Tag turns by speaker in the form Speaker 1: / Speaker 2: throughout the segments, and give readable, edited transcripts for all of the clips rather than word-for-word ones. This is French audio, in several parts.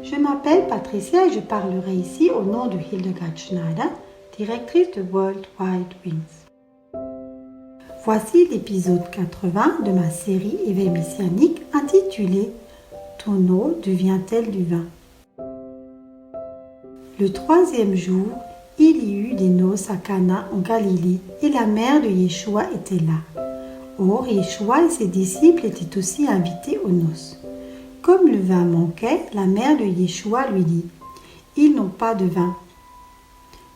Speaker 1: Je m'appelle Patricia et je parlerai ici au nom de Hildegard Schneider, directrice de World Wide Wings. Voici l'épisode 80 de ma série Éveil messianique intitulée « Ton eau devient-elle du vin ?» Le 3e jour, il y eut des noces à Cana en Galilée et la mère de Yeshua était là. Or, Yeshua et ses disciples étaient aussi invités aux noces. Comme le vin manquait, la mère de Yeshua lui dit « Ils n'ont pas de vin. »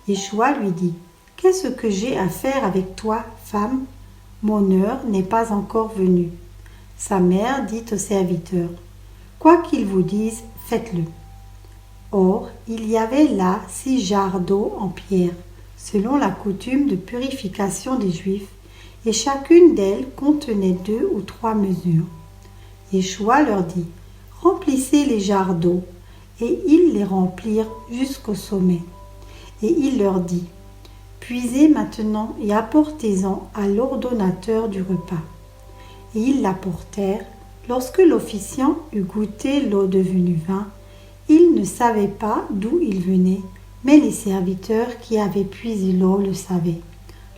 Speaker 1: Yeshua lui dit « Qu'est-ce que j'ai à faire avec toi, femme ? Mon heure n'est pas encore venue. » Sa mère dit aux serviteurs « Quoi qu'ils vous disent, faites-le. » Or, il y avait là 6 jarres d'eau en pierre, selon la coutume de purification des Juifs, et chacune d'elles contenait 2 ou 3 mesures. Yeshua leur dit « Remplissez les jarres d'eau », et ils les remplirent jusqu'au sommet. Et il leur dit « Puisez maintenant et apportez-en à l'ordonnateur du repas. » Et ils l'apportèrent. Lorsque l'officiant eut goûté l'eau devenue vin, il ne savait pas d'où il venait, mais les serviteurs qui avaient puisé l'eau le savaient.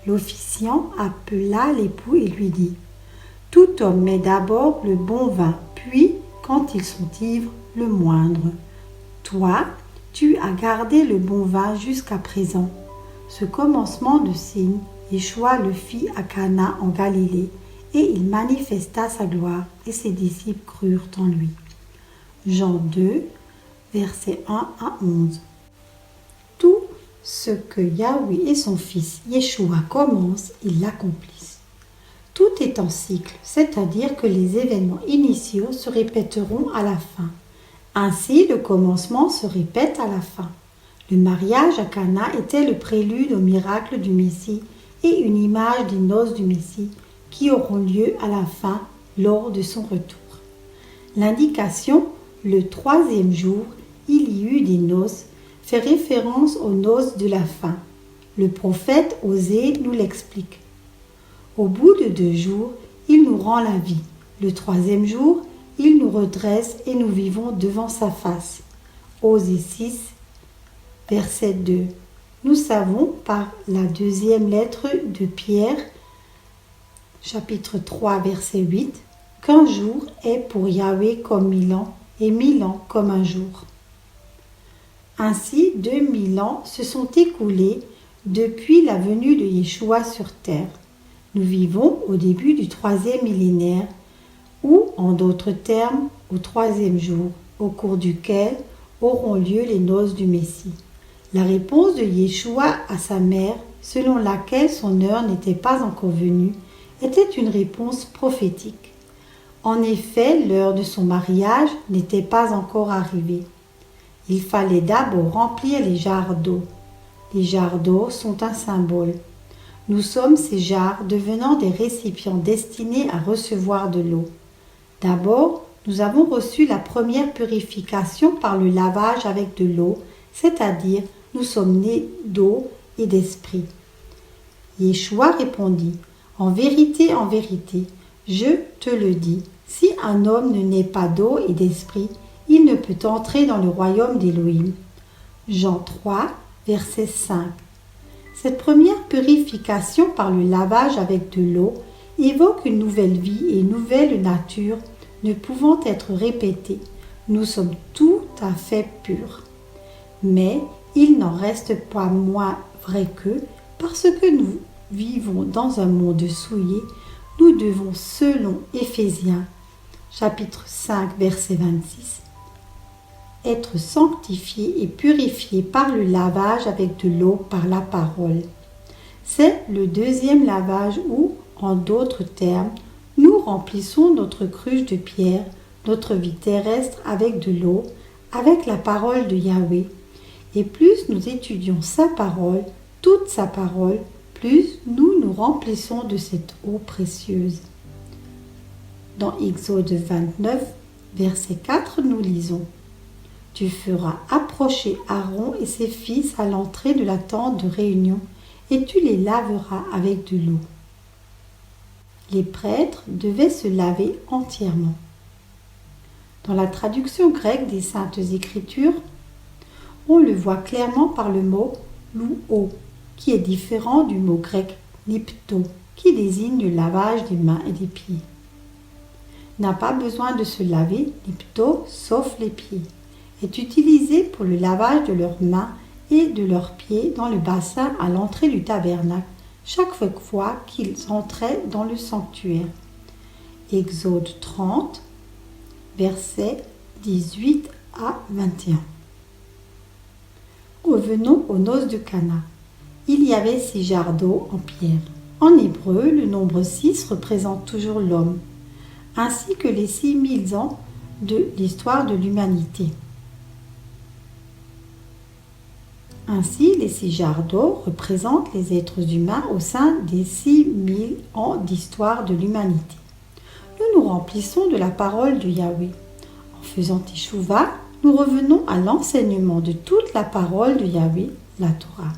Speaker 1: L'officiant appela l'époux et lui dit « Tout homme met d'abord le bon vin, puis, quand ils sont ivres, le moindre. Toi, tu as gardé le bon vin jusqu'à présent. » Ce commencement de signe, Yeshua le fit à Cana en Galilée, et il manifesta sa gloire, et ses disciples crurent en lui. Jean 2, versets 1 à 11. Tout ce que Yahweh et son fils Yeshua commencent, ils l'accomplissent. Tout est en cycle, c'est-à-dire que les événements initiaux se répéteront à la fin. Ainsi, le commencement se répète à la fin. Le mariage à Cana était le prélude au miracle du Messie et une image des noces du Messie qui auront lieu à la fin lors de son retour. L'indication « le 3e jour, il y eut des noces » fait référence aux noces de la fin. Le prophète Osée nous l'explique. Au bout de 2 jours, il nous rend la vie. Le 3e jour, il nous redresse et nous vivons devant sa face. Osée 6, verset 2. Nous savons par la 2e lettre de Pierre, chapitre 3, verset 8, qu'un jour est pour Yahweh comme 1000 ans et 1000 ans comme un jour. Ainsi, 2000 ans se sont écoulés depuis la venue de Yeshua sur terre. Nous vivons au début du 3e millénaire, ou, en d'autres termes, au 3e jour, au cours duquel auront lieu les noces du Messie. La réponse de Yeshua à sa mère, selon laquelle son heure n'était pas encore venue, était une réponse prophétique. En effet, l'heure de son mariage n'était pas encore arrivée. Il fallait d'abord remplir les jarres d'eau. Les jarres d'eau sont un symbole. Nous sommes ces jarres devenant des récipients destinés à recevoir de l'eau. D'abord, nous avons reçu la première purification par le lavage avec de l'eau, c'est-à-dire nous sommes nés d'eau et d'esprit. Yeshua répondit « En vérité, je te le dis, si un homme ne naît pas d'eau et d'esprit, il ne peut entrer dans le royaume d'Élohim. » Jean 3, verset 5. Cette première purification par le lavage avec de l'eau évoque une nouvelle vie et une nouvelle nature ne pouvant être répétée. Nous sommes tout à fait purs. Mais il n'en reste pas moins vrai que, parce que nous vivons dans un monde souillé, nous devons, selon Éphésiens, chapitre 5, verset 26, être sanctifiés et purifiés par le lavage avec de l'eau par la parole. C'est le 2e lavage où, en d'autres termes, nous remplissons notre cruche de pierre, notre vie terrestre avec de l'eau, avec la parole de Yahweh. Et plus nous étudions sa parole, toute sa parole, plus nous nous remplissons de cette eau précieuse. Dans Exode 29, verset 4, nous lisons « Tu feras approcher Aaron et ses fils à l'entrée de la tente de réunion, et tu les laveras avec de l'eau. » Les prêtres devaient se laver entièrement. Dans la traduction grecque des Saintes Écritures, on le voit clairement par le mot louo, qui est différent du mot grec lipto, qui désigne le lavage des mains et des pieds. N'a pas besoin de se laver, lipto, sauf les pieds, est utilisé pour le lavage de leurs mains et de leurs pieds dans le bassin à l'entrée du tabernacle, chaque fois qu'ils entraient dans le sanctuaire. Exode 30, versets 18 à 21. Revenons aux noces de Cana. Il y avait 6 jarres d'eau en pierre. En hébreu, le nombre 6 représente toujours l'homme, ainsi que les 6000 ans de l'histoire de l'humanité. Ainsi, les 6 jarres d'eau représentent les êtres humains au sein des 6000 ans d'histoire de l'humanité. Nous nous remplissons de la parole de Yahweh. En faisant Teshuvah, nous revenons à l'enseignement de toute la parole de Yahweh, la Torah.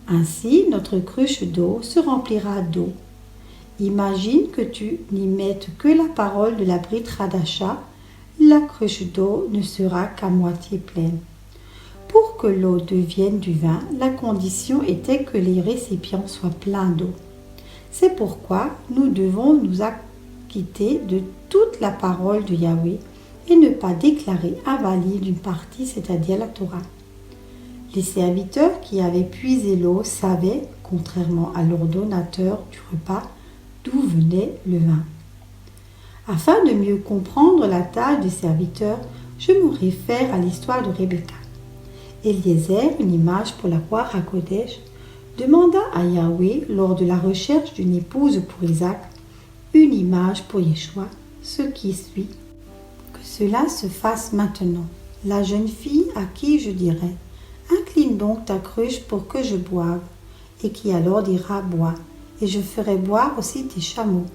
Speaker 1: Ainsi, notre cruche d'eau se remplira d'eau. Imagine que tu n'y mettes que la parole de la Brit Hadasha, la cruche d'eau ne sera qu'à moitié pleine. Pour que l'eau devienne du vin, la condition était que les récipients soient pleins d'eau. C'est pourquoi nous devons nous acquitter de toute la parole de Yahweh et ne pas déclarer invalide une partie, c'est-à-dire la Torah. Les serviteurs qui avaient puisé l'eau savaient, contrairement à l'ordonnateur du repas, d'où venait le vin. Afin de mieux comprendre la tâche des serviteurs, je me réfère à l'histoire de Rebecca. Eliezer, une image pour la roi HaKodesh, demanda à Yahweh, lors de la recherche d'une épouse pour Isaac, une image pour Yeshua, ce qui suit. Que cela se fasse maintenant. La jeune fille à qui je dirai, incline donc ta cruche pour que je boive, et qui alors dira, bois, et je ferai boire aussi tes chameaux.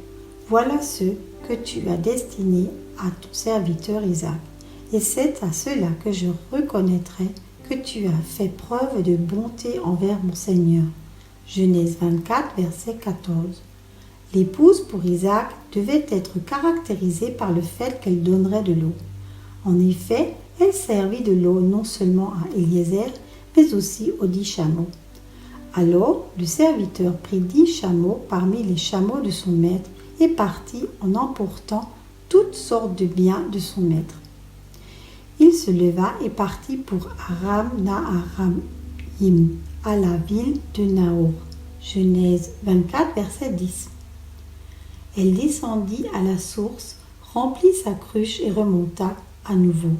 Speaker 1: Voilà ceux que tu as destinés à ton serviteur Isaac, et c'est à cela que je reconnaîtrai que tu as fait preuve de bonté envers mon Seigneur. Genèse 24, verset 14. L'épouse pour Isaac devait être caractérisée par le fait qu'elle donnerait de l'eau. En effet, elle servit de l'eau non seulement à Eliezer, mais aussi aux 10 chameaux. Alors, le serviteur prit 10 chameaux parmi les chameaux de son maître et partit en emportant toutes sortes de biens de son maître. Il se leva et partit pour Aram-Naharaim, à la ville de Nahor. Genèse 24, verset 10. Elle descendit à la source, remplit sa cruche et remonta à nouveau.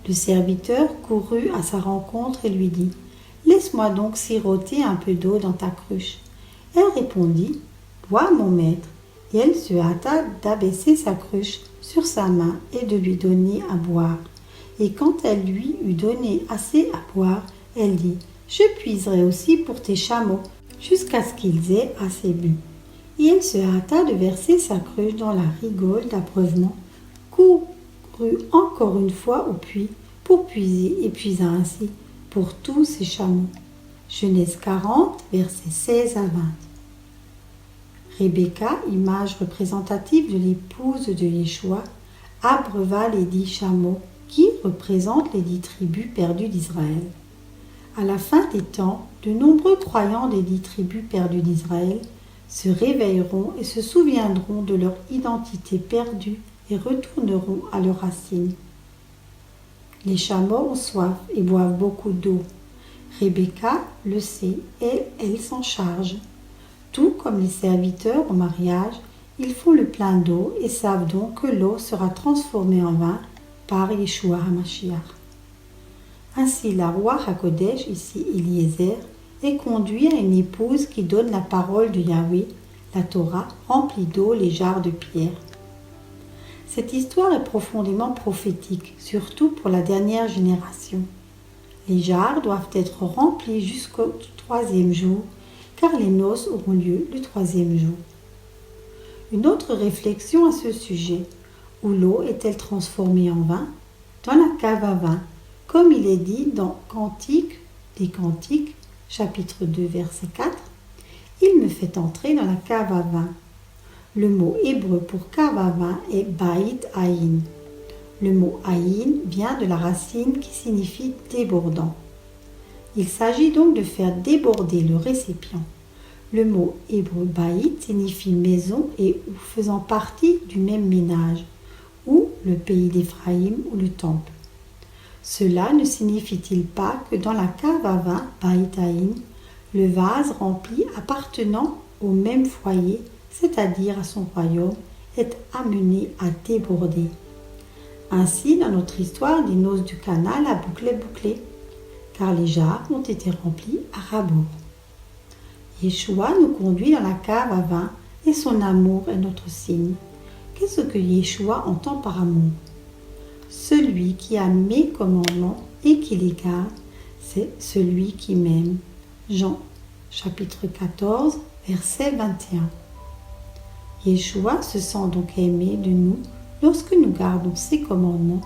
Speaker 1: Le serviteur courut à sa rencontre et lui dit « Laisse-moi donc siroter un peu d'eau dans ta cruche. » Elle répondit « Bois, mon maître. » Et elle se hâta d'abaisser sa cruche sur sa main et de lui donner à boire. Et quand elle lui eut donné assez à boire, elle dit « Je puiserai aussi pour tes chameaux, jusqu'à ce qu'ils aient assez bu. » Et elle se hâta de verser sa cruche dans la rigole d'abreuvement, courut encore une fois au puits pour puiser et puisa ainsi pour tous ses chameaux. Genèse 40, versets 16 à 20. Rebecca, image représentative de l'épouse de Yeshua, abreuva les 10 chameaux qui représentent les 10 tribus perdues d'Israël. À la fin des temps, de nombreux croyants des 10 tribus perdues d'Israël se réveilleront et se souviendront de leur identité perdue et retourneront à leurs racines. Les chameaux ont soif et boivent beaucoup d'eau. Rebecca le sait et elle s'en charge. Tout comme les serviteurs au mariage, ils font le plein d'eau et savent donc que l'eau sera transformée en vin par Yeshua HaMashiach. Ainsi, la roi HaKodesh, ici Eliezer, est conduit à une épouse qui donne la parole de Yahweh, la Torah, remplie d'eau les jarres de pierre. Cette histoire est profondément prophétique, surtout pour la dernière génération. Les jarres doivent être remplies jusqu'au 3e jour, car les noces auront lieu le 3e jour. Une autre réflexion à ce sujet, où l'eau est-elle transformée en vin? Dans la cave à vin, comme il est dit dans Cantique des Cantiques, chapitre 2, verset 4, « Il me fait entrer dans la cave à vin ». Le mot hébreu pour cave à vin est Baït Haïn. Le mot aïn vient de la racine qui signifie débordant. Il s'agit donc de faire déborder le récipient. Le mot hébreu baït signifie maison et ou faisant partie du même ménage, ou le pays d'Éphraïm ou le temple. Cela ne signifie-t-il pas que dans la cave à vin baït aïn, le vase rempli appartenant au même foyer, c'est-à-dire à son royaume, est amené à déborder. Ainsi, dans notre histoire des noces du Cana, la boucle est bouclée, car les jarres ont été remplis à rabord. Yeshua nous conduit dans la cave à vin et son amour est notre signe. Qu'est-ce que Yeshua entend par amour? Celui qui a mes commandements et qui les garde, c'est celui qui m'aime. Jean, chapitre 14, verset 21. Yeshua se sent donc aimé de nous lorsque nous gardons ses commandements.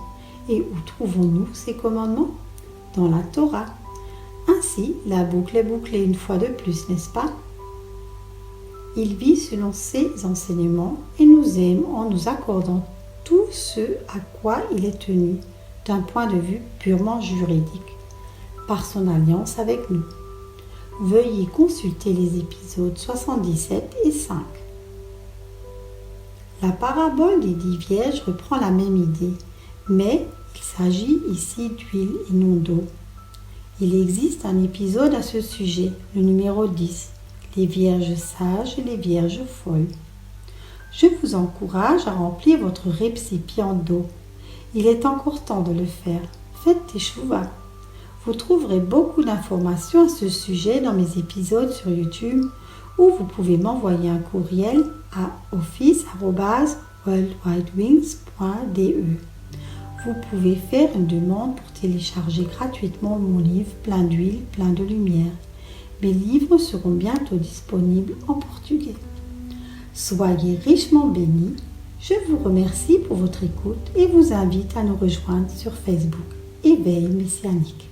Speaker 1: Et où trouvons-nous ces commandements? Dans la Torah. Ainsi, la boucle est bouclée une fois de plus, n'est-ce pas? Il vit selon ses enseignements et nous aime en nous accordant tout ce à quoi il est tenu d'un point de vue purement juridique, par son alliance avec nous. Veuillez consulter les épisodes 77 et 5. La parabole des 10 vierges reprend la même idée, mais il s'agit ici d'huile et non d'eau. Il existe un épisode à ce sujet, le numéro 10, les vierges sages et les vierges folles. Je vous encourage à remplir votre récipient d'eau. Il est encore temps de le faire. Faites teshuva. Vous trouverez beaucoup d'informations à ce sujet dans mes épisodes sur YouTube ou vous pouvez m'envoyer un courriel à office@worldwidewings.de. Vous pouvez faire une demande pour télécharger gratuitement mon livre Plein d'huile, plein de lumière. Mes livres seront bientôt disponibles en portugais. Soyez richement bénis. Je vous remercie pour votre écoute et vous invite à nous rejoindre sur Facebook. Éveil messianique.